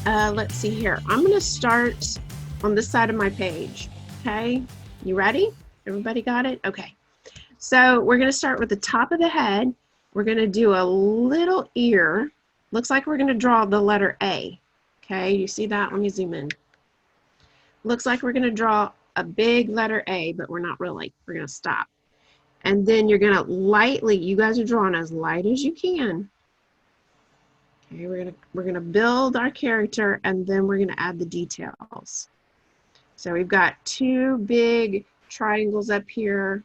Let's see here. I'm going to start on this side of my page. Okay, you ready? Everybody got it? Okay. So we're going to start with the top of the head. We're going to do a little ear. Looks like we're going to draw the letter A. Okay, you see that? Let me zoom in. Looks like we're going to draw a big letter A, but we're not really. We're going to stop. And then you're going to lightly, you guys are drawing as light as you can. Okay, we're gonna build our character, and then we're gonna add the details. So we've got two big triangles up here,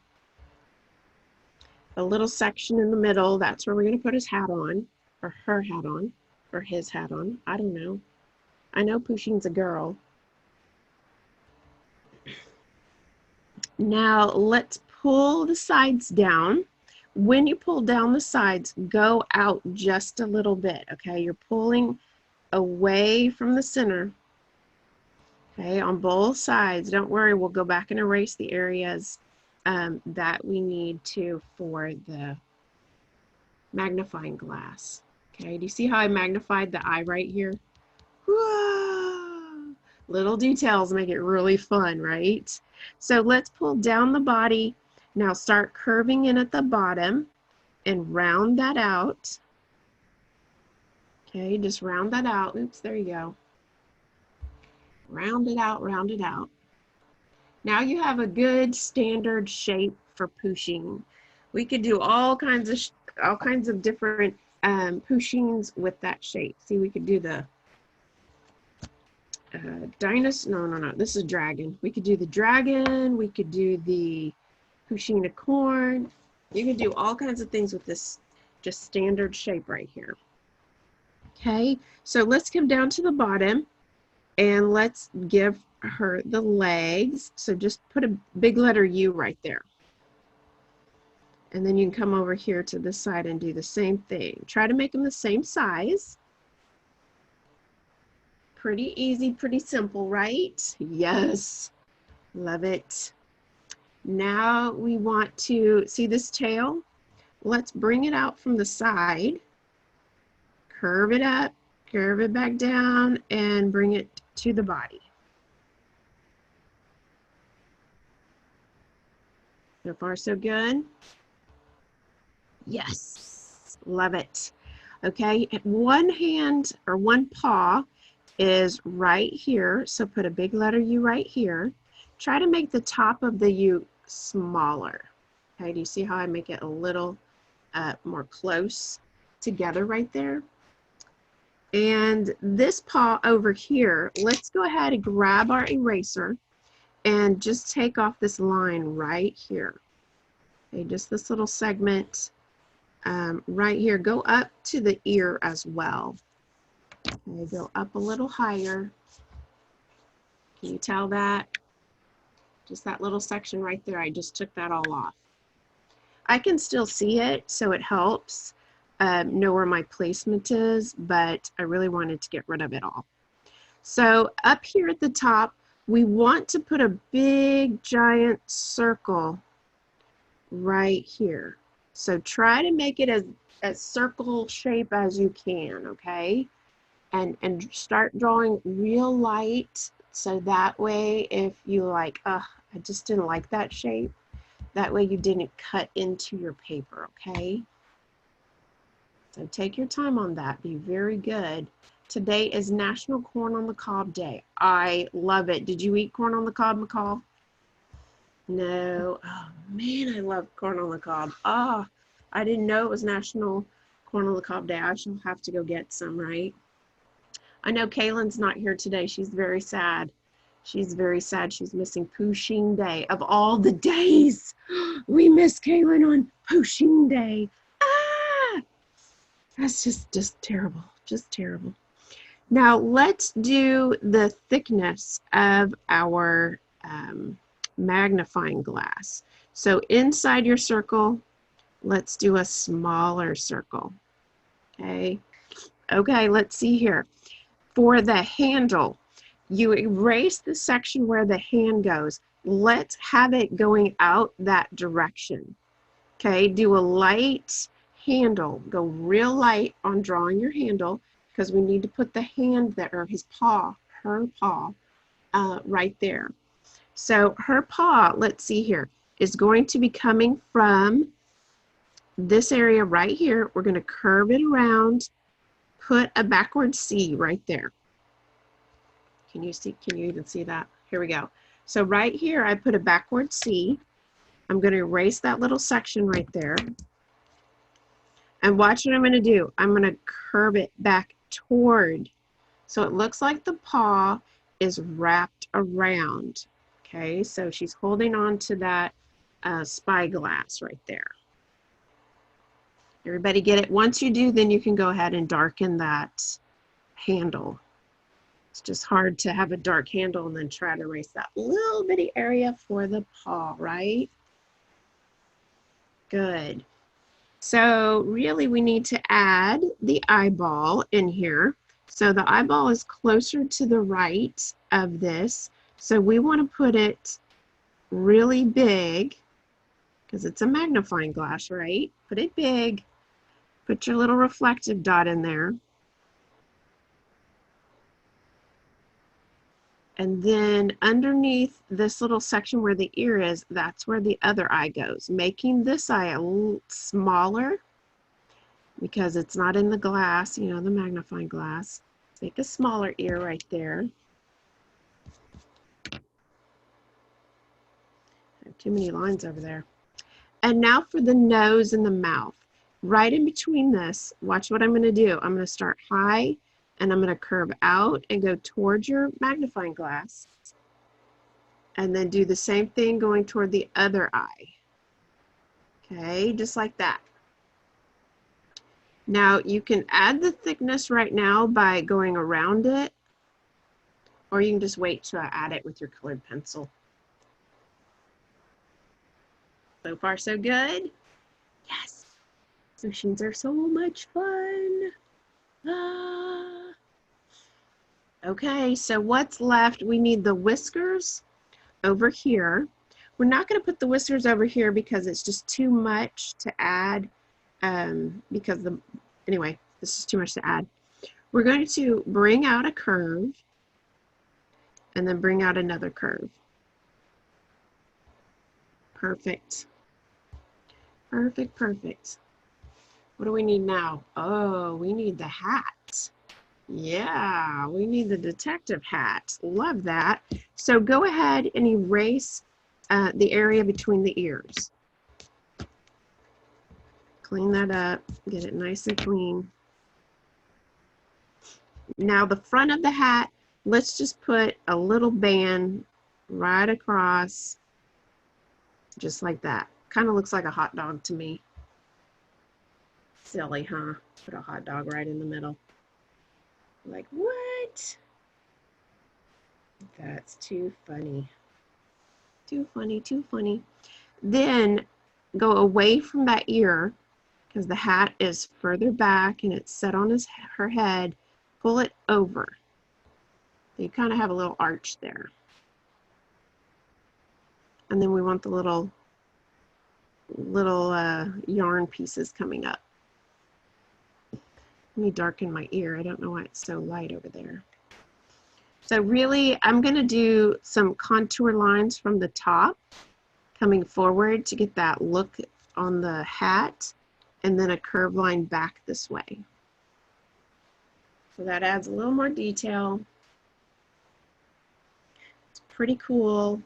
a little section in the middle. That's where we're gonna put his hat on, or her hat on, or his hat on. I don't know. I know Pusheen's a girl. Now let's pull the sides down. When you pull down the sides, go out just a little bit, okay? You're pulling away from the center, okay, on both sides. Don't worry, we'll go back and erase the areas that we need to for the magnifying glass. Okay, do you see how I magnified the eye right here? Whoa! Little details make it really fun, right? So let's pull down the body. Now start curving in at the bottom and round that out. Okay, just round that out. Oops, there you go. Round it out, round it out. Now you have a good standard shape for Pusheen. We could do all kinds of different Pusheens with that shape. See, we could do the dinosaur. No, this is dragon. We could do the dragon. We could do the Pusheen corn. You can do all kinds of things with this just standard shape right here. Okay, so let's come down to the bottom and let's give her the legs. So just put a big letter U right there. And then you can come over here to this side and do the same thing. Try to make them the same size. Pretty easy, pretty simple, right? Yes, love it. Now we want to see this tail. Let's bring it out from the side, curve it up, curve it back down, and bring it to the body. So far, so good. Yes, love it. Okay, one hand or one paw is right here. So put a big letter U right here. Try to make the top of the U smaller. Okay, do you see how I make it a little more close together right there? And this paw over here, let's go ahead and grab our eraser and just take off this line right here. Okay, just this little segment right here. Go up to the ear as well. Okay, go up a little higher. Can you tell that? Just that little section right there, I just took that all off. I can still see it, so it helps know where my placement is, but I really wanted to get rid of it all. So up here at the top, we want to put a big giant circle right here. So try to make it as circle shape as you can, okay? And start drawing real light. So that way, if you like, I just didn't like that shape, that way you didn't cut into your paper, okay? So take your time on that, be very good. Today is National Corn on the Cob Day. I love it. Did you eat corn on the cob, McCall? No, oh man, I love corn on the cob. I didn't know it was National Corn on the Cob Day. I shall have to go get some, right? I know Kaylin's not here today. She's very sad. She's very sad. She's missing Pusheen Day. Of all the days, we miss Kaylin on Pusheen Day. That's just terrible. Just terrible. Now let's do the thickness of our magnifying glass. So inside your circle, let's do a smaller circle. Okay. Okay, let's see here. For the handle, you erase the section where the hand goes. Let's have it going out that direction. Okay, do a light handle. Go real light on drawing your handle. because we need to put the hand there, or his paw, her paw, right there. So her paw, let's see here, is going to be coming from this area right here. We're going to curve it around, put a backward C right there. Can you even see that? Here we go. So right here, I put a backward C. I'm going to erase that little section right there. And watch what I'm going to do. I'm going to curve it back toward, so it looks like the paw is wrapped around. Okay, so she's holding on to that spyglass right there. Everybody get it? Once you do, then you can go ahead and darken that handle. It's just hard to have a dark handle and then try to erase that little bitty area for the paw, right? Good. So really we need to add the eyeball in here. So the eyeball is closer to the right of this. So we want to put it really big because it's a magnifying glass, right? Put it big. Put your little reflective dot in there. And then underneath this little section where the ear is, that's where the other eye goes, making this eye a little smaller because it's not in the glass, you know, the magnifying glass. Make a smaller ear right there. I have too many lines over there. And now for the nose and the mouth. Right in between this, watch what I'm going to do. I'm going to start high and I'm going to curve out and go towards your magnifying glass. And then do the same thing going toward the other eye. Okay, just like that. Now you can add the thickness right now by going around it, or you can just wait to add it with your colored pencil. So far so good? Yes. Machines are so much fun. Ah. Okay, so what's left? We need the whiskers over here. We're not going to put the whiskers over here because it's just too much to add. Anyway, this is too much to add. We're going to bring out a curve and then bring out another curve. Perfect. Perfect, perfect. What do we need now? Oh, we need the hat. Yeah, we need the detective hat. Love that. So go ahead and erase the area between the ears. Clean that up, get it nice and clean. Now the front of the hat, let's just put a little band right across, just like that. Kind of looks like a hot dog to me. Silly, huh? Put a hot dog right in the middle. Like, what? That's too funny. Too funny, too funny. Then go away from that ear, because the hat is further back and it's set on her head. Pull it over. You kind of have a little arch there. And then we want the little yarn pieces coming up. Let me darken my ear. I don't know why it's so light over there. So really, I'm going to do some contour lines from the top coming forward to get that look on the hat, and then a curved line back this way. So that adds a little more detail. It's pretty cool.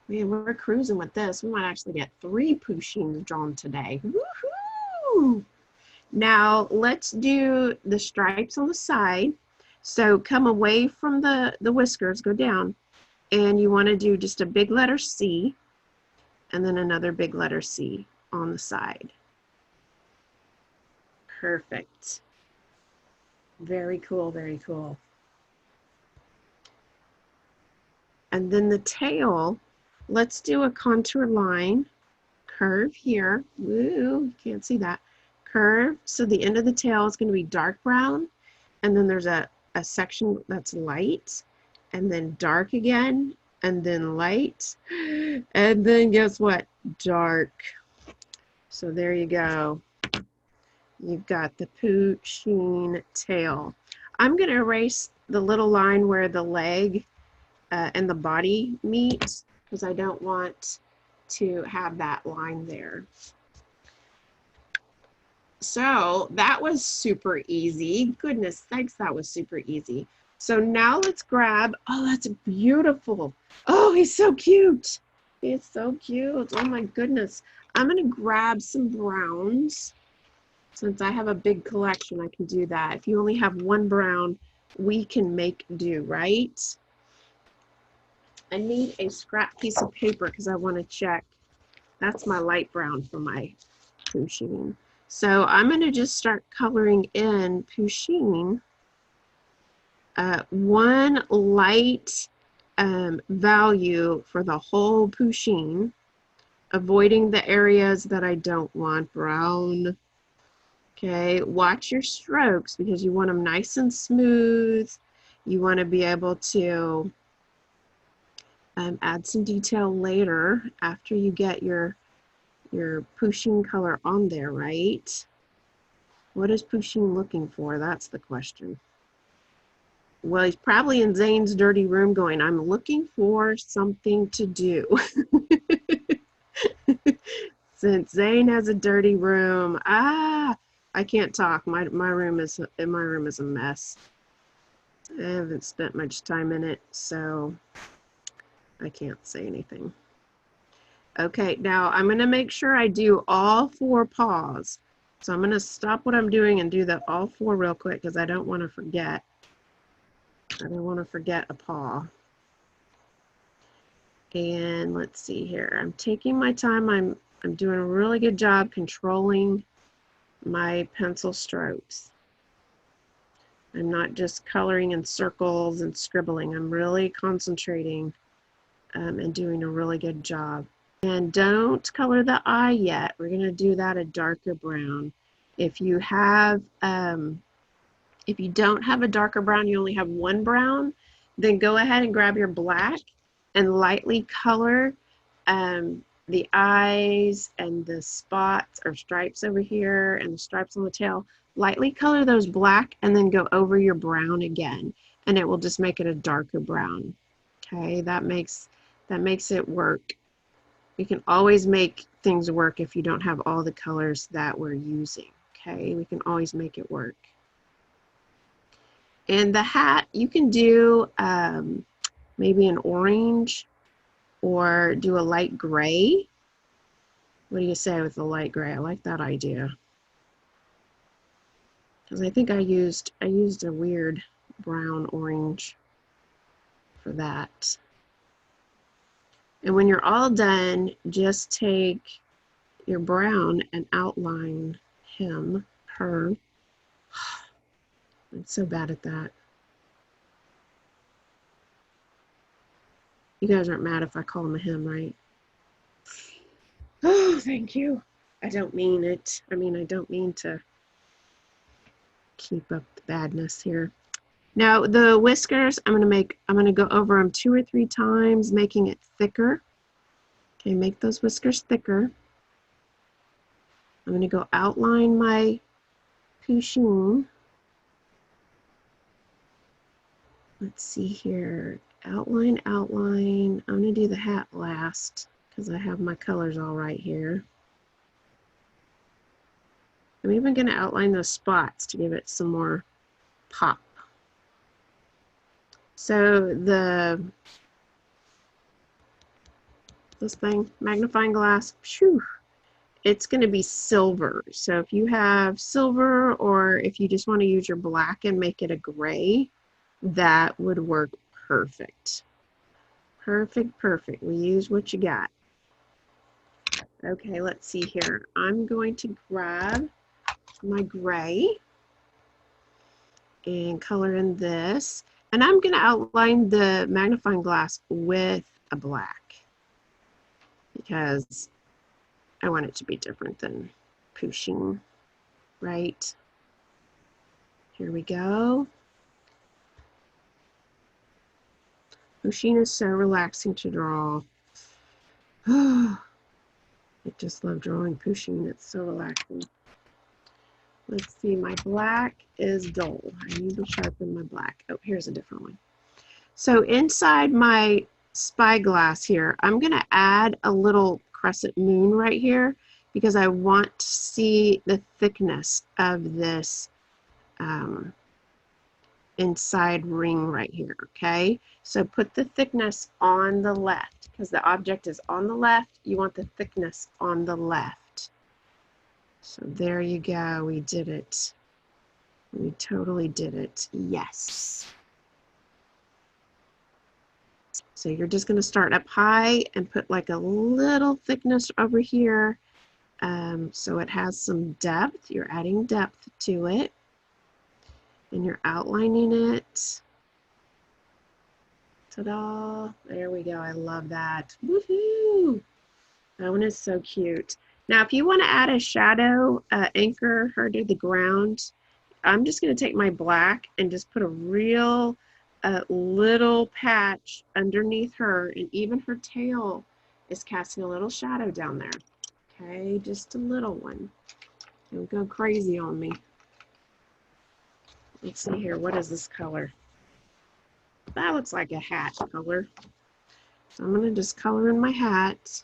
Man, we're cruising with this. We might actually get 3 Pusheens drawn today. Woohoo! Now let's do the stripes on the side. So come away from the whiskers, go down, and you want to do just a big letter C and then another big letter C on the side. Perfect. Very cool, very cool. And then the tail, let's do a contour line, curve here. Woo, you can't see that. Curve, so the end of the tail is going to be dark brown, and then there's a section that's light, and then dark again, and then light, and then guess what? Dark. So there you go. You've got the Pusheen tail. I'm going to erase the little line where the leg and the body meet because I don't want to have that line there. So that was super easy. Goodness sakes, that was super easy. So now let's grab, oh, that's beautiful. Oh, he's so cute. He's so cute. Oh my goodness. I'm going to grab some browns. Since I have a big collection, I can do that. If you only have one brown, we can make do, right? I need a scrap piece of paper because I want to check. That's my light brown for my Pusheen. So I'm going to just start coloring in Pusheen. One light value for the whole Pusheen, avoiding the areas that I don't want brown. Okay, watch your strokes because you want them nice and smooth. You want to be able to add some detail later after you get your Pusheen color on there, right? What is Pusheen looking for? That's the question. Well, he's probably in Zane's dirty room going, I'm looking for something to do. Since Zane has a dirty room, I can't talk. My room is a mess. I haven't spent much time in it, so I can't say anything. Okay, now I'm going to make sure I do all 4 paws. So I'm going to stop what I'm doing and do all 4 real quick because I don't want to forget. I don't want to forget a paw. And let's see here. I'm taking my time. I'm doing a really good job controlling my pencil strokes. I'm not just coloring in circles and scribbling. I'm really concentrating and doing a really good job. And don't color the eye yet. We're going to do that a darker brown. If you have, if you don't have a darker brown, you only have one brown, then go ahead and grab your black and lightly color the eyes and the spots or stripes over here and the stripes on the tail. Lightly color those black and then go over your brown again, and it will just make it a darker brown. Okay, that makes it work. You can always make things work if you don't have all the colors that we're using. Okay, we can always make it work. And the hat, you can do maybe an orange or do a light gray. What do you say with the light gray? I like that idea. Because I think I used a weird brown orange for that. And when you're all done, just take your brown and outline him, her. I'm so bad at that. You guys aren't mad if I call him a him, right? Oh, thank you. I don't mean it. I mean, I don't mean to keep up the badness here. Now the whiskers, I'm gonna go over them 2 or 3 times, making it thicker. Okay, make those whiskers thicker. I'm gonna go outline my Pusheen. Let's see here. Outline, outline. I'm gonna do the hat last because I have my colors all right here. I'm even gonna outline those spots to give it some more pop. So this thing, magnifying glass, phew, it's going to be silver. So if you have silver, or if you just want to use your black and make it a gray, that would work perfect. Perfect, perfect. We use what you got. Okay, let's see here. I'm going to grab my gray and color in this. And I'm going to outline the magnifying glass with a black because I want it to be different than Pusheen, right? Here we go. Pusheen is so relaxing to draw. I just love drawing pusheen. It's so relaxing. Let's see, my black is dull. I need to sharpen my black. Oh, here's a different one. So inside my spyglass here, I'm going to add a little crescent moon right here because I want to see the thickness of this inside ring right here, okay? So put the thickness on the left because the object is on the left. You want the thickness on the left. So there you go. We did it. We totally did it. Yes. So you're just going to start up high and put like a little thickness over here so it has some depth. You're adding depth to it. And you're outlining it. Ta-da! There we go. I love that. Woohoo! That one is so cute. Now, if you want to add a shadow, anchor her to the ground, I'm just going to take my black and just put a real little patch underneath her, and even her tail is casting a little shadow down there. Okay, just a little one. Don't go crazy on me. Let's see here. What is this color? That looks like a hat color. So I'm going to just color in my hat.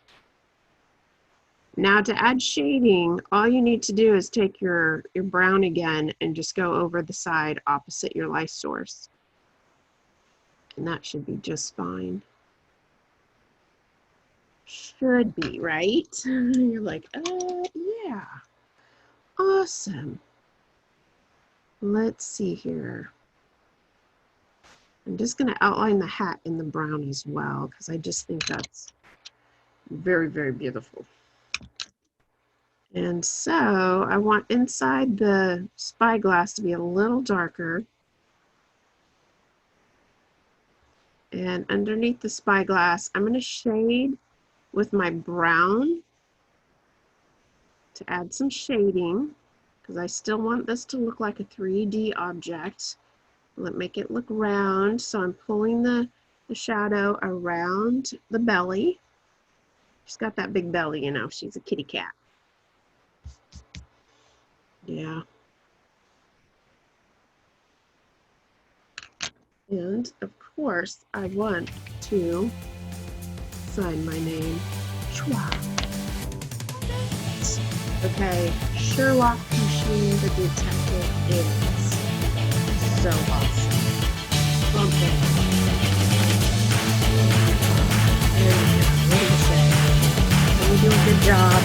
Now to add shading, all you need to do is take your brown again and just go over the side opposite your light source. And that should be just fine. Should be, right? You're like, yeah. Awesome. Let's see here. I'm just going to outline the hat in the brown as well because I just think that's very, very beautiful. And so I want inside the spyglass to be a little darker. And underneath the spyglass, I'm going to shade with my brown to add some shading because I still want this to look like a 3D object. Make it look round. So I'm pulling the shadow around the belly. She's got that big belly, you know, she's a kitty cat. Yeah. And of course, I want to sign my name. Schwab. Okay, Sherlock Pusheen the Detective is so awesome. Okay. There we go. What do you say? Are we doing a good job?